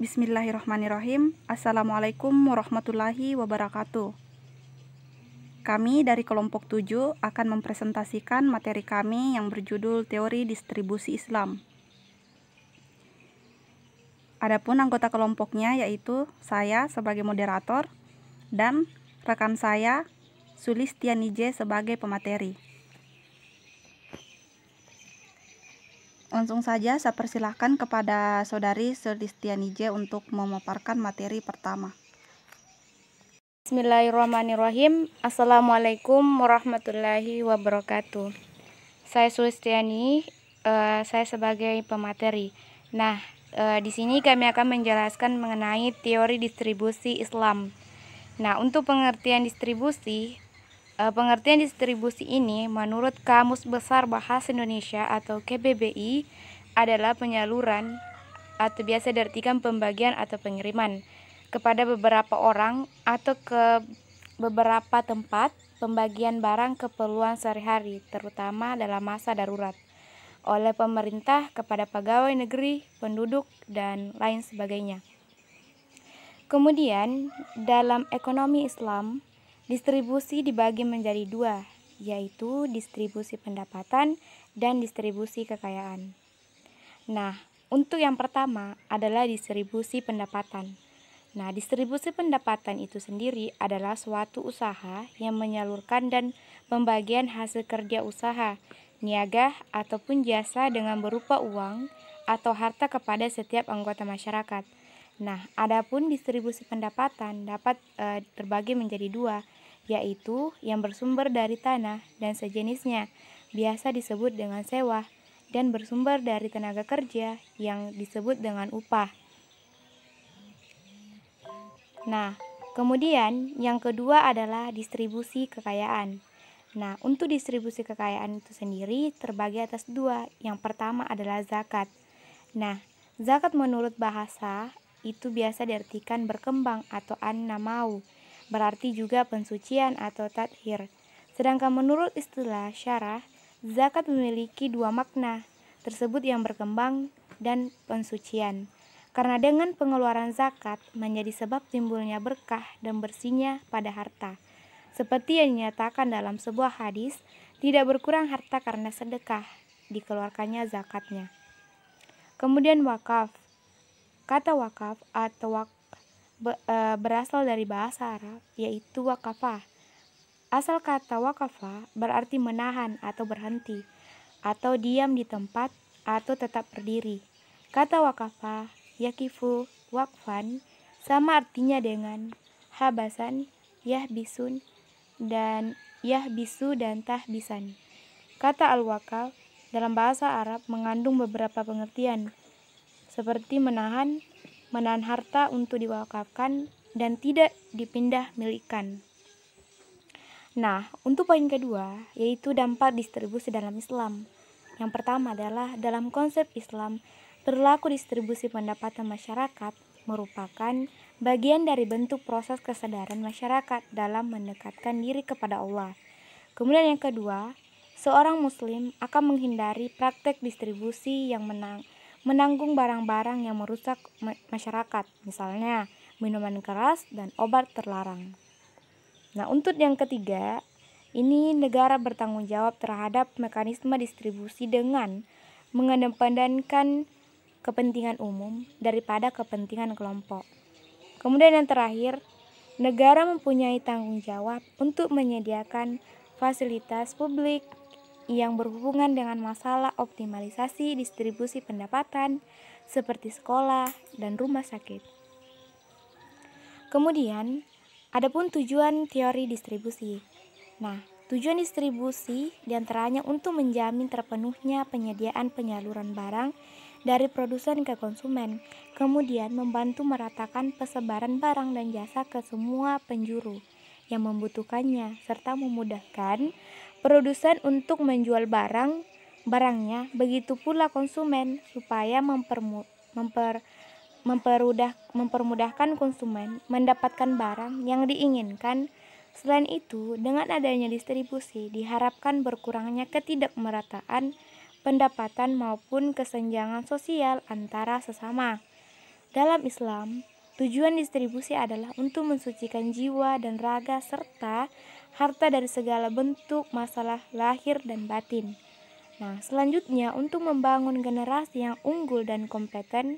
Bismillahirrahmanirrahim. Assalamualaikum warahmatullahi wabarakatuh. Kami dari kelompok 7 akan mempresentasikan materi kami yang berjudul Teori Distribusi Islam. Adapun anggota kelompoknya yaitu saya sebagai moderator dan rekan saya Sulistianije sebagai pemateri. Langsung saja saya persilahkan kepada Saudari Sulistianije untuk memaparkan materi pertama. Bismillahirrahmanirrahim. Assalamualaikum warahmatullahi wabarakatuh. Saya Sulistiani, saya sebagai pemateri. Nah, di sini kami akan menjelaskan mengenai teori distribusi Islam. Nah, untuk pengertian distribusi ini menurut Kamus Besar Bahasa Indonesia atau KBBI adalah penyaluran atau biasa diartikan pembagian atau pengiriman kepada beberapa orang atau ke beberapa tempat, pembagian barang keperluan sehari-hari terutama dalam masa darurat oleh pemerintah kepada pegawai negeri, penduduk, dan lain sebagainya. Kemudian dalam ekonomi Islam, distribusi dibagi menjadi dua, yaitu distribusi pendapatan dan distribusi kekayaan. Nah, untuk yang pertama adalah distribusi pendapatan. Nah, distribusi pendapatan itu sendiri adalah suatu usaha yang menyalurkan dan pembagian hasil kerja usaha, niaga, ataupun jasa dengan berupa uang atau harta kepada setiap anggota masyarakat. Nah, adapun distribusi pendapatan dapat terbagi menjadi dua, yaitu yang bersumber dari tanah dan sejenisnya, biasa disebut dengan sewa, dan bersumber dari tenaga kerja yang disebut dengan upah. Nah, kemudian yang kedua adalah distribusi kekayaan. Nah, untuk distribusi kekayaan itu sendiri terbagi atas dua. Yang pertama adalah zakat. Nah, zakat menurut bahasa itu biasa diartikan berkembang atau an-namau, berarti juga pensucian atau tathir. Sedangkan menurut istilah syarah, zakat memiliki dua makna tersebut yang berkembang dan pensucian. Karena dengan pengeluaran zakat menjadi sebab timbulnya berkah dan bersihnya pada harta. Seperti yang dinyatakan dalam sebuah hadis, tidak berkurang harta karena sedekah, dikeluarkannya zakatnya. Kemudian wakaf. Kata wakaf atau berasal dari bahasa Arab, yaitu wakafah. Asal kata wakafah berarti menahan atau berhenti, atau diam di tempat, atau tetap berdiri. Kata wakafah, yakifu, wakfan, sama artinya dengan habasan, yahbisun, dan yahbisu dan tahbisan. Kata al-wakaf dalam bahasa Arab mengandung beberapa pengertian, seperti menahan harta untuk diwakafkan dan tidak dipindah milikkan. Nah, untuk poin kedua, yaitu dampak distribusi dalam Islam. Yang pertama adalah dalam konsep Islam, perilaku distribusi pendapatan masyarakat merupakan bagian dari bentuk proses kesadaran masyarakat dalam mendekatkan diri kepada Allah. Kemudian yang kedua, seorang muslim akan menghindari praktek distribusi yang menanggung barang-barang yang merusak masyarakat, misalnya minuman keras dan obat terlarang. Nah, untuk yang ketiga, ini negara bertanggung jawab terhadap mekanisme distribusi dengan mengedepankan kepentingan umum daripada kepentingan kelompok. Kemudian yang terakhir, negara mempunyai tanggung jawab untuk menyediakan fasilitas publik yang berhubungan dengan masalah optimalisasi distribusi pendapatan seperti sekolah dan rumah sakit. Kemudian, adapun tujuan teori distribusi. Nah, tujuan distribusi diantaranya untuk menjamin terpenuhnya penyediaan penyaluran barang dari produsen ke konsumen, kemudian membantu meratakan persebaran barang dan jasa ke semua penjuru yang membutuhkannya, serta memudahkan produsen untuk menjual barangnya, begitu pula konsumen supaya mempermudahkan konsumen mendapatkan barang yang diinginkan. Selain itu, dengan adanya distribusi diharapkan berkurangnya ketidakmerataan pendapatan maupun kesenjangan sosial antara sesama. Dalam Islam, tujuan distribusi adalah untuk mensucikan jiwa dan raga serta harta dari segala bentuk masalah lahir dan batin. Nah, selanjutnya untuk membangun generasi yang unggul dan kompeten,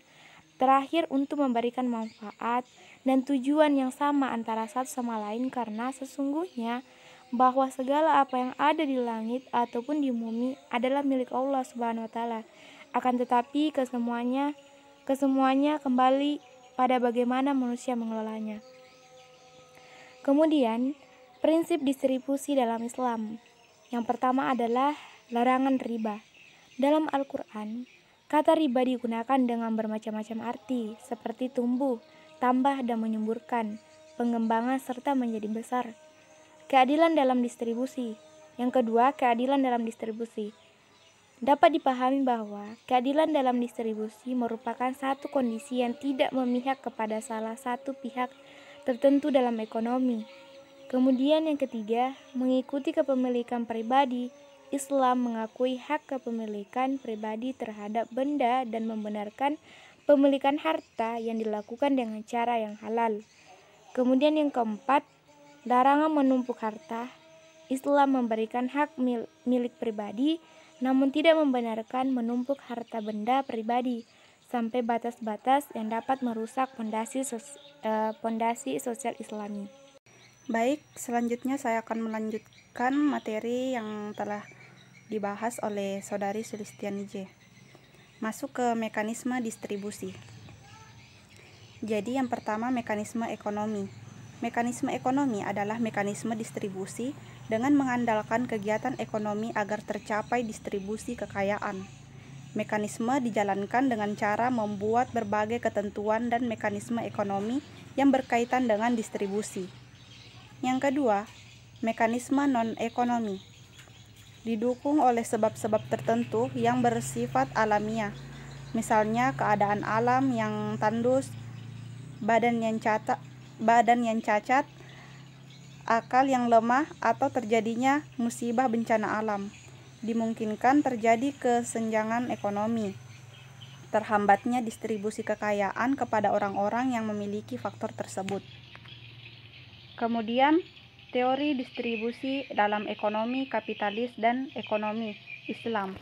terakhir untuk memberikan manfaat dan tujuan yang sama antara satu sama lain, karena sesungguhnya bahwa segala apa yang ada di langit ataupun di bumi adalah milik Allah Subhanahu wa taala. Akan tetapi kesemuanya kembali pada bagaimana manusia mengelolanya. Kemudian, prinsip distribusi dalam Islam. Yang pertama adalah larangan riba. Dalam Al-Qur'an, kata riba digunakan dengan bermacam-macam arti, seperti tumbuh, tambah dan menyuburkan, pengembangan serta menjadi besar. Keadilan dalam distribusi. Yang kedua, keadilan dalam distribusi. Dapat dipahami bahwa keadilan dalam distribusi merupakan satu kondisi yang tidak memihak kepada salah satu pihak tertentu dalam ekonomi. Kemudian yang ketiga, mengikuti kepemilikan pribadi. Islam mengakui hak kepemilikan pribadi terhadap benda dan membenarkan pemilikan harta yang dilakukan dengan cara yang halal. Kemudian yang keempat, larangan menumpuk harta. Islam memberikan hak milik pribadi, namun tidak membenarkan menumpuk harta benda pribadi sampai batas-batas yang dapat merusak pondasi sosial Islami. Baik, selanjutnya saya akan melanjutkan materi yang telah dibahas oleh Saudari Sulistiani J. Masuk ke mekanisme distribusi. Jadi yang pertama, mekanisme ekonomi. Mekanisme ekonomi adalah mekanisme distribusi dengan mengandalkan kegiatan ekonomi agar tercapai distribusi kekayaan. Mekanisme dijalankan dengan cara membuat berbagai ketentuan dan mekanisme ekonomi yang berkaitan dengan distribusi. Yang kedua, mekanisme non-ekonomi. Didukung oleh sebab-sebab tertentu yang bersifat alamiah, misalnya keadaan alam yang tandus, badan yang cacat, akal yang lemah, atau terjadinya musibah bencana alam. Dimungkinkan terjadi kesenjangan ekonomi, terhambatnya distribusi kekayaan kepada orang-orang yang memiliki faktor tersebut. Kemudian, teori distribusi dalam ekonomi kapitalis dan ekonomi Islam.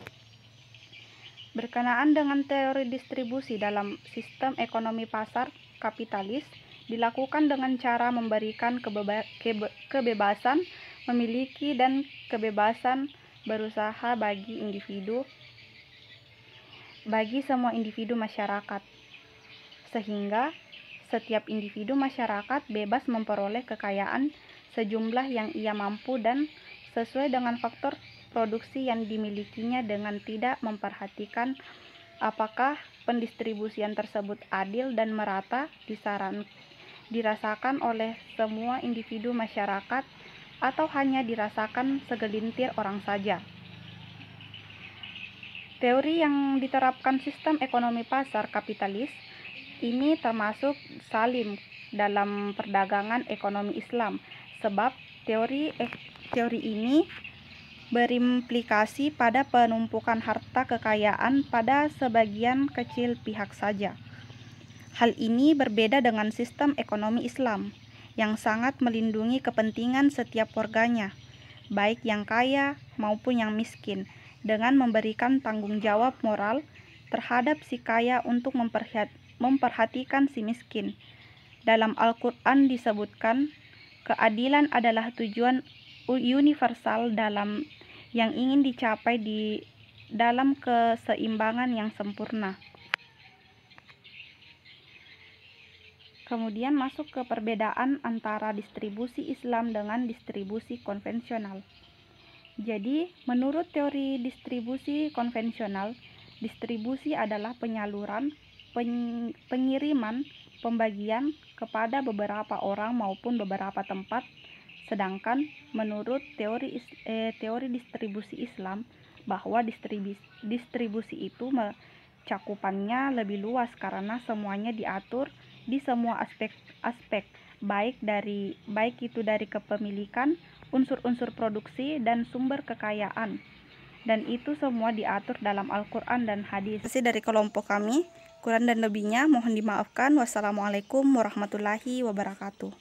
Berkenaan dengan teori distribusi dalam sistem ekonomi pasar kapitalis, dilakukan dengan cara memberikan kebebasan memiliki dan kebebasan berusaha bagi semua individu masyarakat, sehingga setiap individu masyarakat bebas memperoleh kekayaan sejumlah yang ia mampu dan sesuai dengan faktor produksi yang dimilikinya, dengan tidak memperhatikan apakah pendistribusian tersebut adil dan merata dirasakan oleh semua individu masyarakat atau hanya dirasakan segelintir orang saja. Teori yang diterapkan sistem ekonomi pasar kapitalis ini termasuk salim dalam perdagangan ekonomi Islam, sebab teori ini berimplikasi pada penumpukan harta kekayaan pada sebagian kecil pihak saja. Hal ini berbeda dengan sistem ekonomi Islam yang sangat melindungi kepentingan setiap warganya, baik yang kaya maupun yang miskin, dengan memberikan tanggung jawab moral terhadap si kaya untuk memperhatikan si miskin. Dalam Al-Quran disebutkan, keadilan adalah tujuan universal yang ingin dicapai dalam keseimbangan yang sempurna. Kemudian masuk ke perbedaan antara distribusi Islam dengan distribusi konvensional. Jadi, menurut teori distribusi konvensional, distribusi adalah penyaluran, pengiriman, pembagian kepada beberapa orang maupun beberapa tempat. Sedangkan menurut teori distribusi Islam, bahwa distribusi itu cakupannya lebih luas karena semuanya diatur di semua aspek baik itu dari kepemilikan, unsur-unsur produksi, dan sumber kekayaan. Dan itu semua diatur dalam Al-Quran dan hadis. Dari kelompok kami, Kurang dan lebihnya mohon dimaafkan. Wassalamualaikum warahmatullahi wabarakatuh.